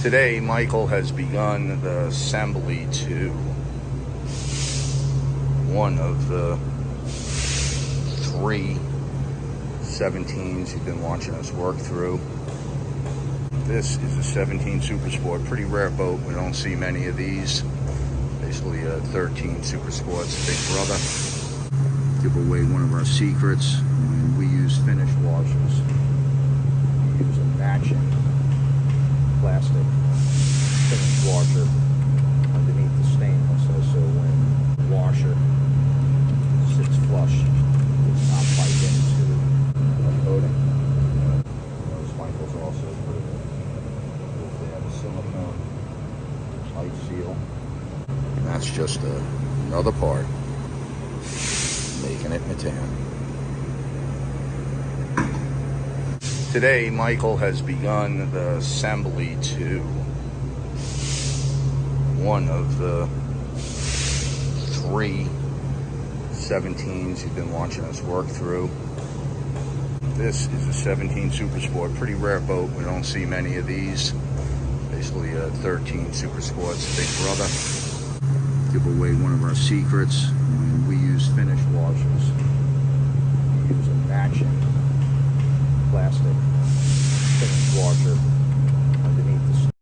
Today, Michael has begun the assembly to one of the three 17s he's been watching us work through. This is a 17 Super Sport, pretty rare boat. We don't see many of these. Basically a 13 Super Sports, big brother. Give away one of our secrets. When we use finish washers, we use a matching plastic finish washer underneath the stainless, so when the washer sits flush, it's not bite into the coating. Notice Michael's also put it with that silicone light seal. And that's just another part making it Matan. Today, Michael has begun the assembly to one of the three 17s he's been watching us work through. This is a 17 Super Sport, pretty rare boat. We don't see many of these. Basically a 13 Super Sports, big brother. Give away one of our secrets. When we use finish washers, we use a matching